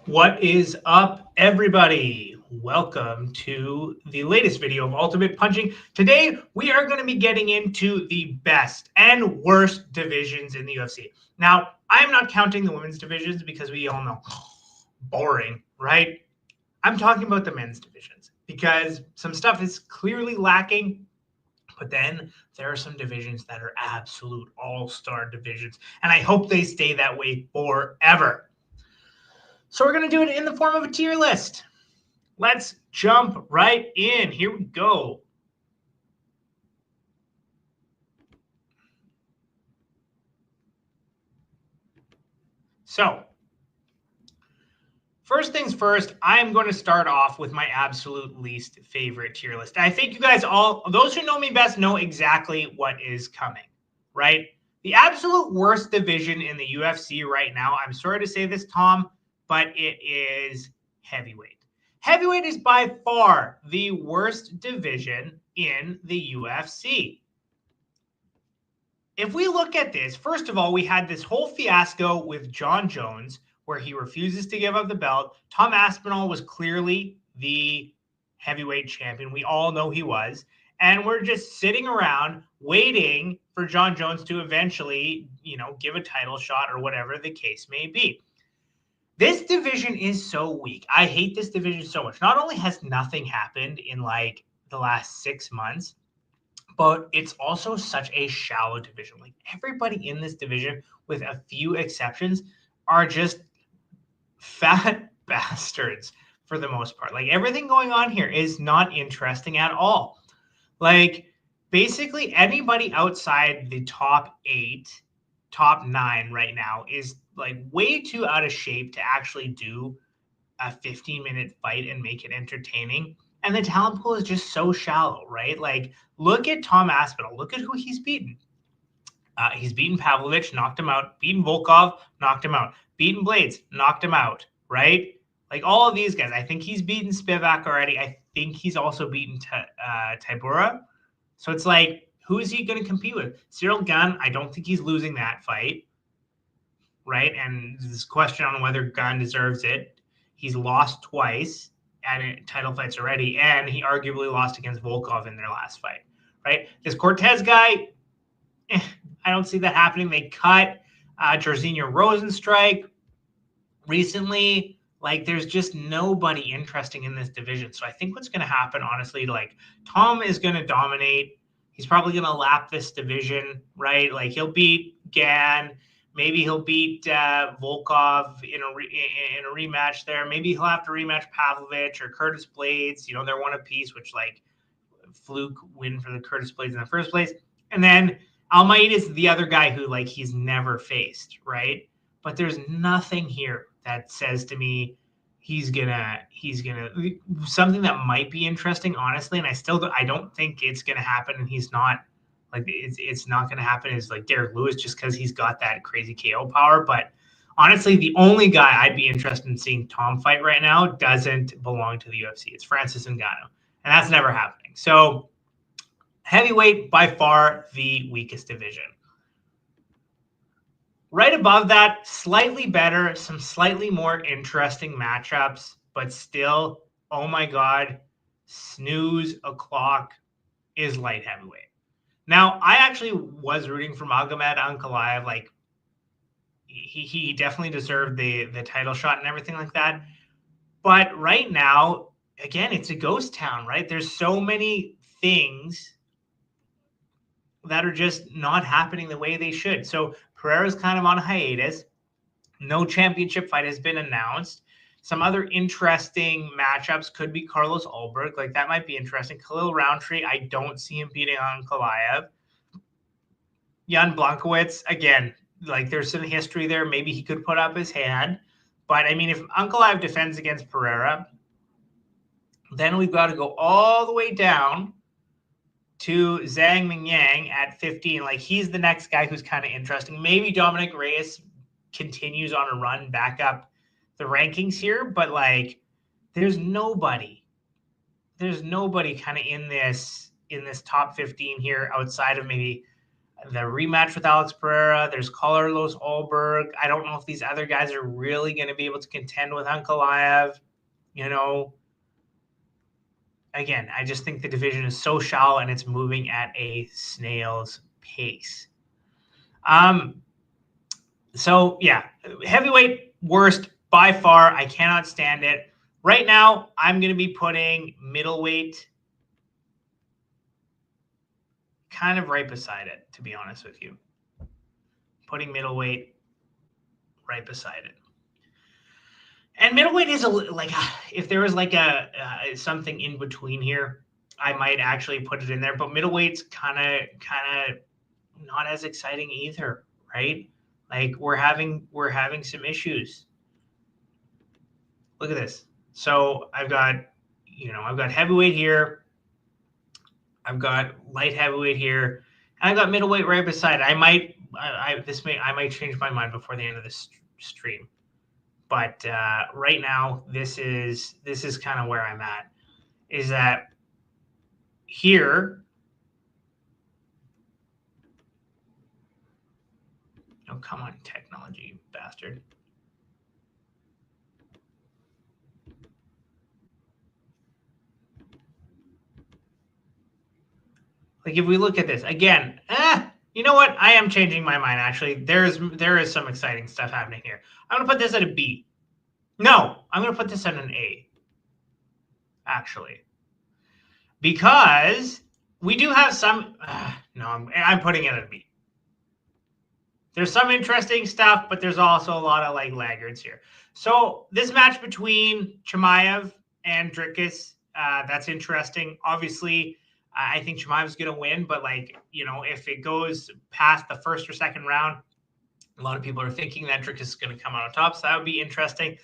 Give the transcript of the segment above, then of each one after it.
What is up, everybody? Welcome to the latest video of Ultimate Punching. Today, we are going to be getting into the best and worst divisions in the UFC. Now, I am not counting the women's divisions because we all know, boring, right? I'm talking about the men's divisions because some stuff is clearly lacking, but then there are some divisions that are absolute all-star divisions, and I hope they stay that way forever. So we're going to do it in the form of a tier list. Let's jump right in. Here we go. So, first things first, I'm going to start off with my absolute least favorite tier list. I think you guys all, those who know me best, know exactly what is coming, right? The absolute worst division in the UFC right now, I'm sorry to say this, Tom, but it is heavyweight. Heavyweight is by far the worst division in the UFC. If we look at this, first of all, we had this whole fiasco with John Jones where he refuses to give up the belt. Tom Aspinall was clearly the heavyweight champion. We all know he was. And we're just sitting around waiting for John Jones to eventually, give a title shot or whatever the case may be. This division is so weak. I hate this division so much. Not only has nothing happened in like the last 6 months, but it's also such a shallow division. Like everybody in this division, with a few exceptions, are just fat bastards for the most part. Like everything going on here is not interesting at all. Like basically anybody outside the top 8, top 9 right now is like way too out of shape to actually do a 15-minute fight and make it entertaining. And the talent pool is just so shallow, right? Like, look at Tom Aspinall. Look at who he's beaten. He's beaten Pavlovich, knocked him out. Beaten Volkov, knocked him out. Beaten Blades, knocked him out, right? Like, all of these guys. I think he's beaten Spivak already. I think he's also beaten Tybura. So it's like, who is he going to compete with? Cyril Gunn, I don't think he's losing that fight, right? And this question on whether Gunn deserves it. He's lost twice at title fights already, and he arguably lost against Volkov in their last fight, right? This Cortez guy, I don't see that happening. They cut Jairzinho Rosenstrike recently. Like, there's just nobody interesting in this division. So I think what's going to happen, honestly, like Tom is going to dominate. He's probably going to lap this division, right? Like he'll beat Gan. Maybe he'll beat Volkov in a rematch there. Maybe he'll have to rematch Pavlovich or Curtis Blades. They're one apiece, which like fluke win for the Curtis Blades in the first place. And then Almeida is the other guy who like he's never faced, right? But there's nothing here that says to me he's gonna something that might be interesting, honestly. And I don't think it's gonna happen. And he's not. Like it's not going to happen is like Derek Lewis just because he's got that crazy KO power. But honestly, the only guy I'd be interested in seeing Tom fight right now doesn't belong to the UFC. It's Francis Ngannou, and that's never happening. So heavyweight, by far the weakest division. Right above that, slightly better, some slightly more interesting matchups, but still, oh my God, snooze o'clock is light heavyweight. Now, I actually was rooting for Magomed Ankalaev. Like, he definitely deserved the title shot and everything like that. But right now, again, it's a ghost town, right? There's so many things that are just not happening the way they should. So Pereira's kind of on hiatus. No championship fight has been announced. Some other interesting matchups could be Carlos Ulberg. Like, that might be interesting. Khalil Roundtree, I don't see him beating Ankalaev. Jan Blachowicz, again, like there's some history there. Maybe he could put up his hand. But, I mean, if Ankalaev defends against Pereira, then we've got to go all the way down to Zhang Mingyang at 15. Like, he's the next guy who's kind of interesting. Maybe Dominic Reyes continues on a run back up the rankings here, but like there's nobody kind of in this top 15 here outside of maybe the rematch with Alex Pereira. There's Carlos Ulberg. I don't know if these other guys are really going to be able to contend with Ankalaev. Again, I just think the division is so shallow and it's moving at a snail's pace. So yeah, heavyweight worst by far. I cannot stand it. Right now, I'm going to be putting middleweight kind of right beside it, to be honest with you. Putting middleweight right beside it. And middleweight is if there was something in between here, I might actually put it in there. But middleweight's kind of not as exciting either, right? Like we're having some issues. Look at this. So I've got heavyweight here. I've got light heavyweight here, and I've got middleweight right beside it. I might change my mind before the end of this stream, but right now this is kind of where I'm at. Is that here? Oh, come on, technology, you bastard. Like if we look at this again, you know what? I am changing my mind. Actually, there is some exciting stuff happening here. I'm gonna put this at a B. No, I'm gonna put this at an A. Actually, because we do have some. No, I'm putting it at a B. There's some interesting stuff, but there's also a lot of laggards here. So this match between Chimaev and Dricus, that's interesting. Obviously, I think Chimaev's going to win, but if it goes past the first or second round, a lot of people are thinking that Dricus is going to come out on top. So that would be interesting.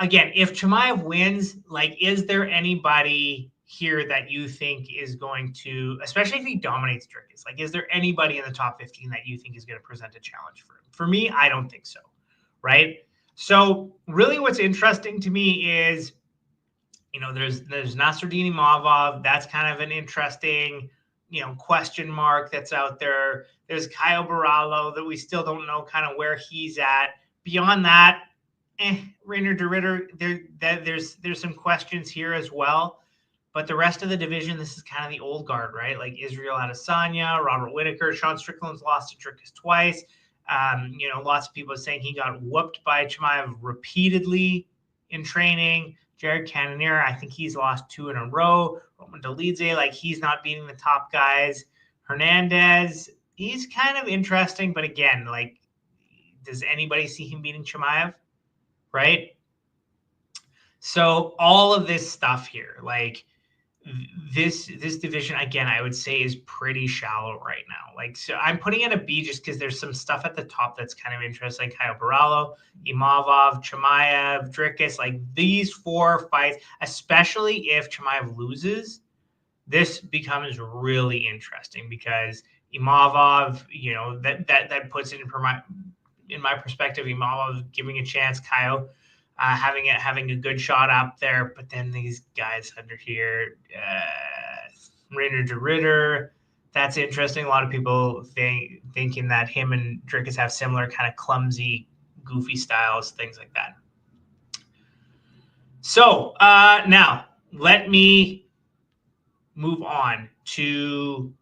Again, if Chimaev wins, is there anybody here that you think is going to, especially if he dominates Dricus, is there anybody in the top 15 that you think is going to present a challenge for him? For me, I don't think so, right? So really what's interesting to me is, there's Nasruddin Imavov. That's kind of an interesting, question mark that's out there. There's Caio Borralho that we still don't know kind of where he's at. Beyond that, Rainer de Ritter, there's some questions here as well. But the rest of the division, this is kind of the old guard, right? Like Israel Adesanya, Robert Whittaker, Sean Strickland's lost to Dricus twice. Lots of people are saying he got whooped by Chimaev repeatedly in training. Jared Cannonier, I think he's lost 2 in a row. Roman Dolidze, he's not beating the top guys. Hernandez, he's kind of interesting, but again, does anybody see him beating Chimaev? Right? So all of this stuff here, this division, again, I would say is pretty shallow right now. So I'm putting it a B just because there's some stuff at the top that's kind of interesting. Caio Borralho, Imavov, Chimaev, Dricus, these 4 fights, especially if Chimaev loses, this becomes really interesting because Imavov, that puts it in my perspective, Imavov giving a chance, Caio having a good shot up there, but then these guys under here, Rainer de Ritter, that's interesting. A lot of people thinking that him and Dricus have similar kind of clumsy, goofy styles, things like that. So now let me move on to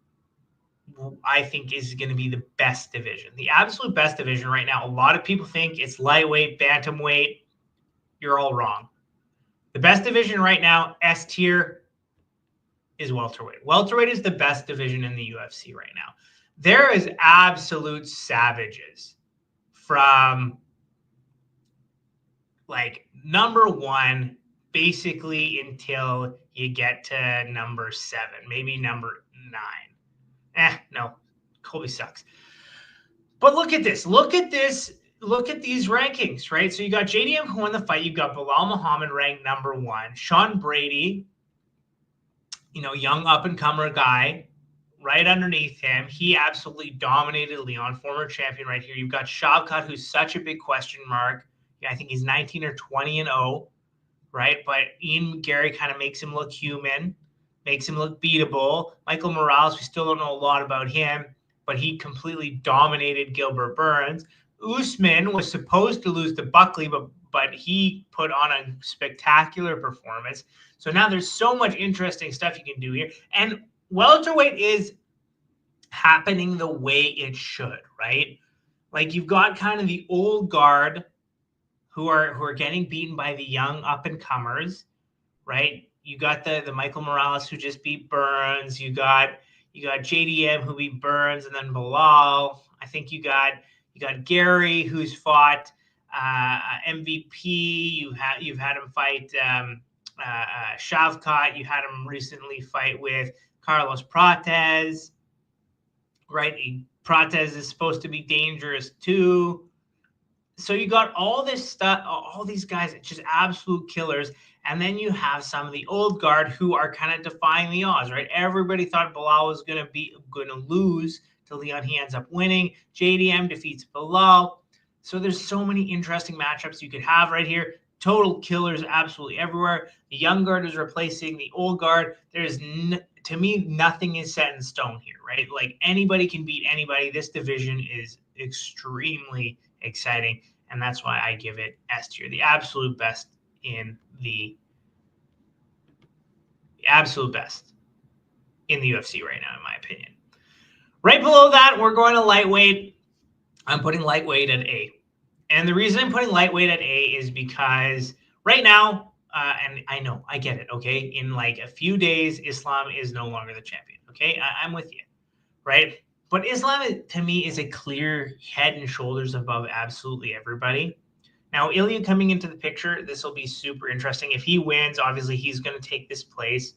I think is going to be the best division, the absolute best division right now. A lot of people think it's lightweight, bantamweight. You're all wrong. The best division right now, S tier, is welterweight. Welterweight is the best division in the UFC right now. There is absolute savages from number 1 basically until you get to number 7, maybe number 9. No, Colby sucks. But look at this. Look at these rankings, right? So you got JDM who won the fight. You've got Bilal Muhammad ranked number 1. Sean Brady, young up-and-comer guy, right underneath him. He absolutely dominated Leon, former champion right here. You've got Shavkat, who's such a big question mark. Yeah, I think he's 19 or 20-0, right? But Ian Gary kind of makes him look human, makes him look beatable. Michael Morales, we still don't know a lot about him. but he completely dominated Gilbert Burns. Usman was supposed to lose to Buckley, but he put on a spectacular performance. So now there's so much interesting stuff you can do here. And welterweight is happening the way it should, right? Like you've got kind of the old guard who are getting beaten by the young up and comers, right? You got the Michael Morales who just beat Burns. You got JDM who beat Burns, and then Bilal. I think you got Gary who's fought MVP. You've had him fight Shavkat. You had him recently fight with Carlos Prates, right? Prates is supposed to be dangerous too. So you got all this stuff, all these guys, just absolute killers. And then you have some of the old guard who are kind of defying the odds, right? Everybody thought Bilal was going to lose to Leon. He ends up winning. JDM defeats Bilal. So there's so many interesting matchups you could have right here. Total killers absolutely everywhere. The young guard is replacing the old guard. To me, nothing is set in stone here, right? Like anybody can beat anybody. This division is extremely exciting, and that's why I give it S tier, the absolute best in the UFC right now, in my opinion. Right below that, we're going to lightweight. I'm putting lightweight at A. And the reason I'm putting lightweight at A is because right now, and I know, I get it, okay? In like a few days, Islam is no longer the champion, okay? I'm with you, right? But Islam, to me, is a clear head and shoulders above absolutely everybody. Now, Ilya coming into the picture, this will be super interesting. If he wins, obviously he's going to take this place.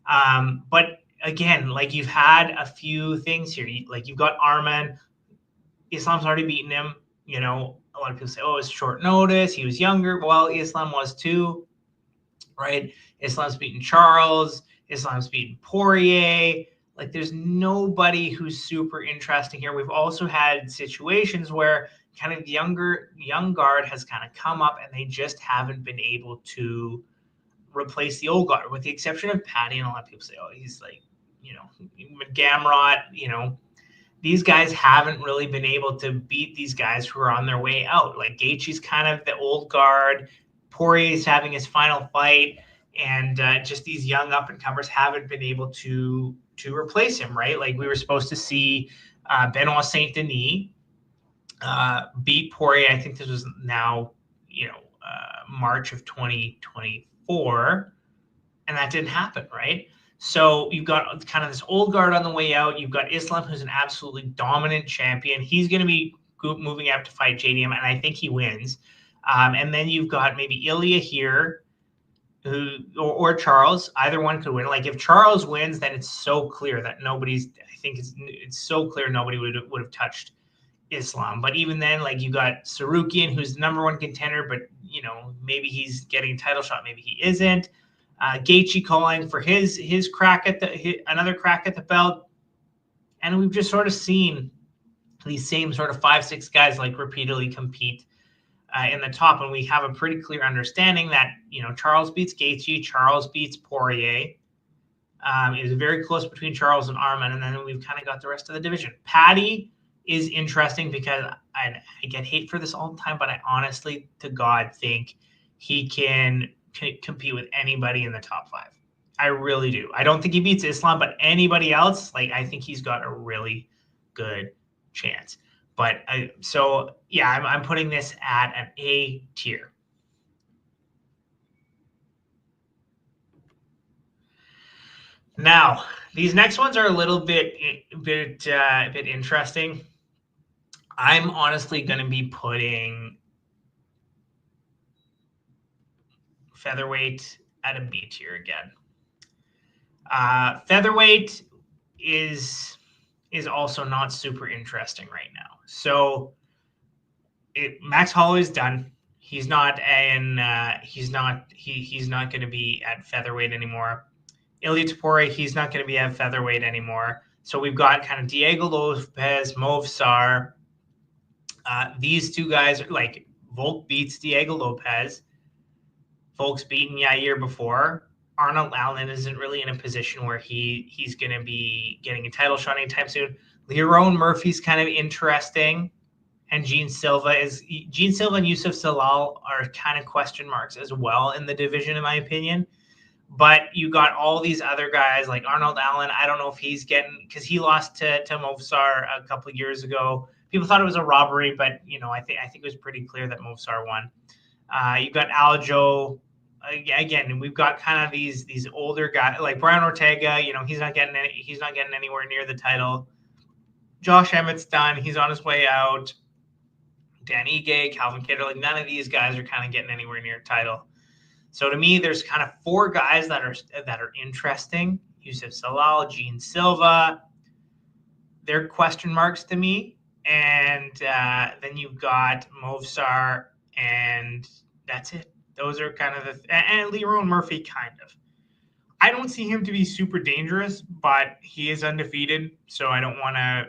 But again, like you've had a few things here. Like you've got Arman. Islam's already beaten him. You know, a lot of people say, oh, it's short notice. He was younger. Well, Islam was too, right? Islam's beaten Charles. Islam's beaten Poirier. Like there's nobody who's super interesting here. We've also had situations where kind of the young guard has kind of come up and they just haven't been able to replace the old guard, with the exception of Patty. And a lot of people say, oh, he's like, you know, Gamrot, you know, these guys haven't really been able to beat these guys who are on their way out. Like Gaethje's kind of the old guard. Poirier's having his final fight. And just these young up-and-comers haven't been able to replace him, right? Like we were supposed to see Benoit Saint Denis beat Poirier. I think this was now, March of 2024, and that didn't happen, right? So you've got kind of this old guard on the way out. You've got Islam, who's an absolutely dominant champion. He's going to be moving out to fight JDM, and I think he wins. And then you've got maybe Ilya here, or Charles. Either one could win. Like if Charles wins, then it's so clear that it's so clear nobody would have touched Islam. But even then, like you got Sarukian, who's the number one contender, but maybe he's getting a title shot, maybe he isn't. Gaethje calling for his crack at another crack at the belt, and we've just sort of seen these same sort of 5-6 guys like repeatedly compete in the top, and we have a pretty clear understanding that Charles beats Gaethje, Charles beats Poirier. It was very close between Charles and Arman, and then we've kind of got the rest of the division. Paddy is interesting because I get hate for this all the time, but I honestly to God think he can compete with anybody in the top 5. I really do. I don't think he beats Islam, but anybody else, like I think he's got a really good chance. But I'm putting this at an A tier. Now, these next ones are a little bit interesting. I'm honestly going to be putting featherweight at a B tier again. Featherweight is also not super interesting right now. So Max Holloway's done. He's not he's not going to be at featherweight anymore. Ilya Topuria, he's not going to be at featherweight anymore. So we've got kind of Diego Lopez, Movsar. These two guys are like Volk beats Diego Lopez. Volk's beaten Yair before. Arnold Allen isn't really in a position where he's going to be getting a title shot anytime soon. Lerone Murphy's kind of interesting. And Gene Silva and Yusuf Salal are kind of question marks as well in the division, in my opinion. But you got all these other guys like Arnold Allen. I don't know if he's getting, because he lost to Movsar a couple of years ago. People thought it was a robbery, but I think it was pretty clear that Movsar won. You got Aljo. Again, we've got kind of these older guys like Brian Ortega. He's not getting anywhere near the title. Josh Emmett's done. He's on his way out. Dan Ige, Calvin Kidder, like none of these guys are kind of getting anywhere near title. So to me, there's kind of four guys that are interesting. Yusuf Salal, Gene Silva, they're question marks to me. And then you've got Movsar, and that's it. Those are kind of and Lerone Murphy, kind of. I don't see him to be super dangerous, but he is undefeated, so I don't want to,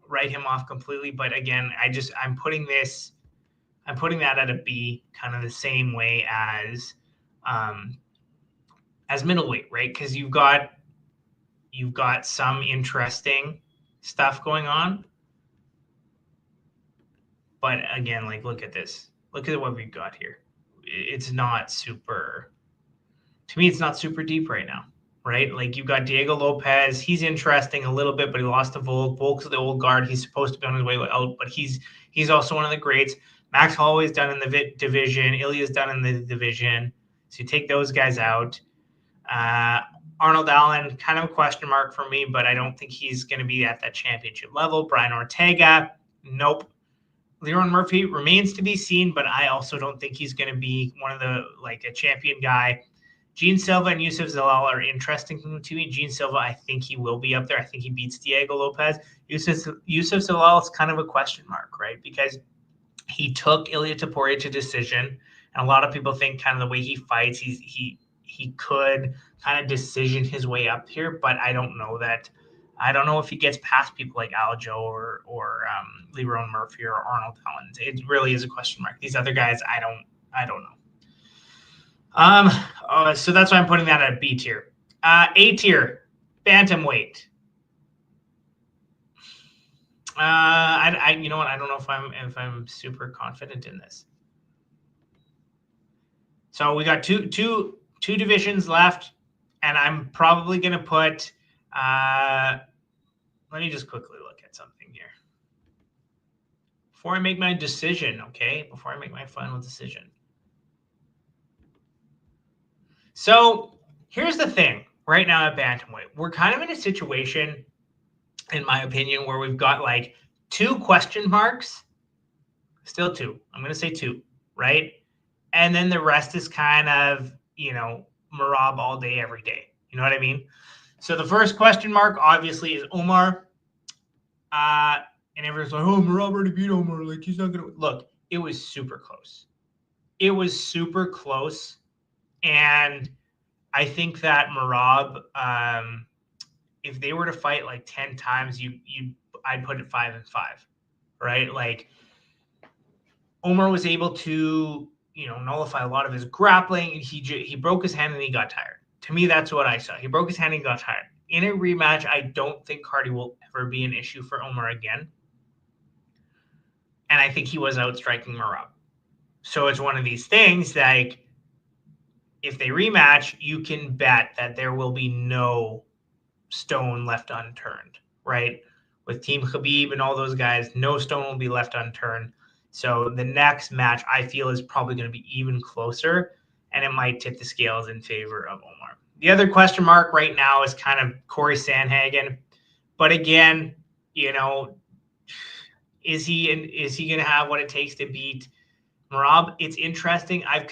write him off completely. But again, I'm putting that at a B, kind of the same way as middleweight, right? Because you've got some interesting stuff going on. But again, like, look at this. Look at what we've got here. It's not super, to me, it's not super deep right now, right? Like, you've got Diego Lopez. He's interesting a little bit, but he lost to Volk. Volk's the old guard. He's supposed to be on his way out, but he's also one of the greats. Max Holloway's done in the division. Ilya's done in the division. So you take those guys out. Arnold Allen, kind of a question mark for me, but I don't think he's going to be at that championship level. Brian Ortega, nope. Lerone Murphy remains to be seen, but I also don't think he's going to be one of the, like, a champion guy. Gene Silva and Yusuf Zalal are interesting to me. Gene Silva, I think he will be up there. I think he beats Diego Lopez. Yusuf Zalal is kind of a question mark, right? Because he took Ilia Topuria to decision, and a lot of people think kind of the way he fights, he could kind of decision his way up here, but I don't know that. I don't know if he gets past people like Aljo or Lerone Murphy or Arnold Allen. It really is a question mark. These other guys, I don't know. So that's why I'm putting that at B tier. A tier, bantamweight. You know what? I don't know if I'm super confident in this. So we got two divisions left, and I'm probably going to put. Let me just quickly look at something here before I make my decision. Okay, before I make my final decision. So here's the thing. Right now at bantamweight, we're kind of in a situation, in my opinion, where we've got like two question marks. Still two. I'm going to say two, right? And then the rest is kind of, Merab all day, every day. You know what I mean? So the first question mark, obviously, is Omar. And everyone's like, oh, Merab already beat Omar. Like, he's not going to. Look, it was super close. It was super close. And I think that Merab, if they were to fight like 10 times, I'd put it 5-5, right? Like, Omar was able to, nullify a lot of his grappling. He broke his hand and he got tired. To me, that's what I saw. He broke his hand and he got tired. In a rematch, I don't think cardio will ever be an issue for Omar again. And I think he was outstriking Merab. So it's one of these things, like, if they rematch, you can bet that there will be no stone left unturned, right? With Team Khabib and all those guys, no stone will be left unturned. So the next match, I feel, is probably going to be even closer, and it might tip the scales in favor of Omar. The other question mark right now is kind of Corey Sandhagen. But again, is he going to have what it takes to beat Merab? It's interesting. I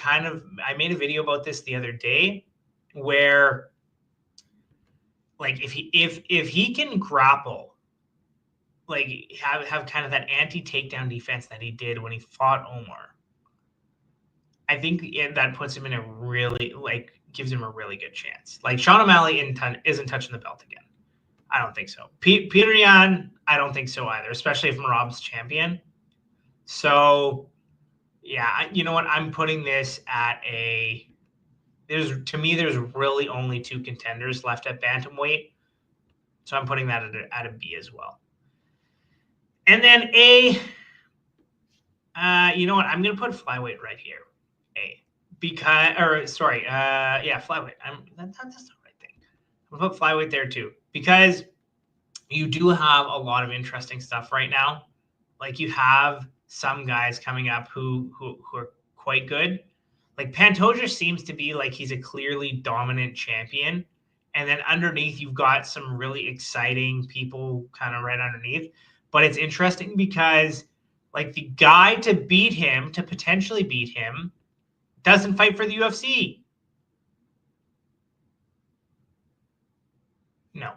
made a video about this the other day, where, like, if he can grapple, like, have kind of that anti-takedown defense that he did when he fought Omar, I think that puts him in a really, like, gives him a really good chance. Like, Sean O'Malley isn't touching the belt again. I don't think so. Peter Yan, I don't think so either, especially if Merab's champion. So, yeah, you know what? I'm putting this at a. There's really only two contenders left at bantamweight. So I'm putting that at a B as well. And then A, you know what? I'm going to put flyweight right here. A. Flyweight. That's the right thing. I'm going to put flyweight there too. Because you do have a lot of interesting stuff right now. Like you have some guys coming up who are quite good. Like Pantoja seems to be like he's a clearly dominant champion. And then underneath, you've got some really exciting people kind of right underneath. But it's interesting because like the guy to potentially beat him, doesn't fight for the UFC. No,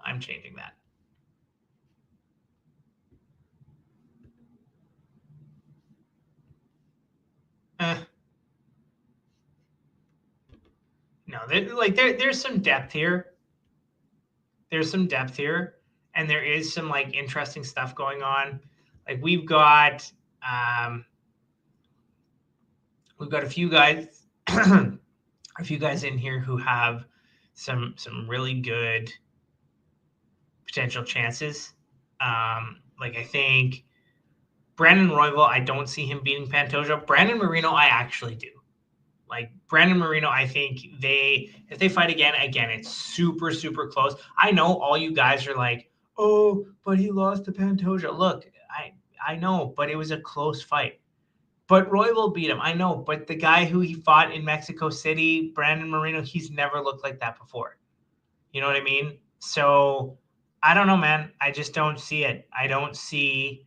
I'm changing that. No, there's some depth here. There's some depth here, and there is some like interesting stuff going on. Like we've got a few guys, a few guys in here who have some really good potential chances. Like I think Brandon Royval, I don't see him beating Pantoja. Brandon Moreno, I actually do. Like Brandon Moreno, I think if they fight again, it's super, super close. I know all you guys are like, oh, but he lost to Pantoja. Look, I know, but it was a close fight. But Royval beat him. I know, but the guy who he fought in Mexico City, Brandon Moreno, he's never looked like that before. You know what I mean? So I don't know, man. I just don't see it. I don't see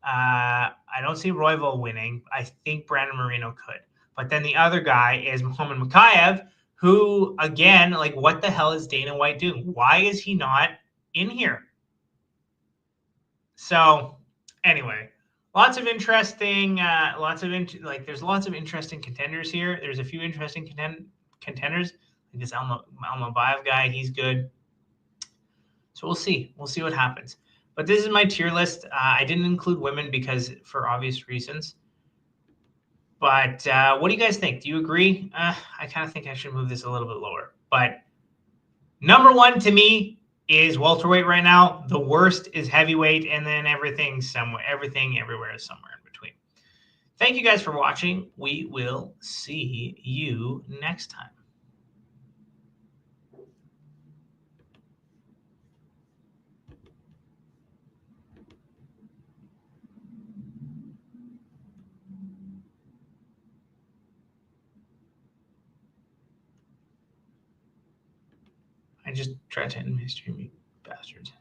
Royval winning. I think Brandon Moreno could. But then the other guy is Muhammad Makayev, who, again, like, what the hell is Dana White doing? Why is he not in here? So, anyway, lots of interesting, there's lots of interesting contenders here. There's a few interesting contenders. Like this Almabayev guy, he's good. So we'll see. We'll see what happens. But this is my tier list. I didn't include women because for obvious reasons. But what do you guys think? Do you agree? I kind of think I should move this a little bit lower. But number one to me is welterweight right now. The worst is heavyweight, and then everything everywhere is somewhere in between. Thank you guys for watching. We will see you next time. I just tried to end my stream, you bastards.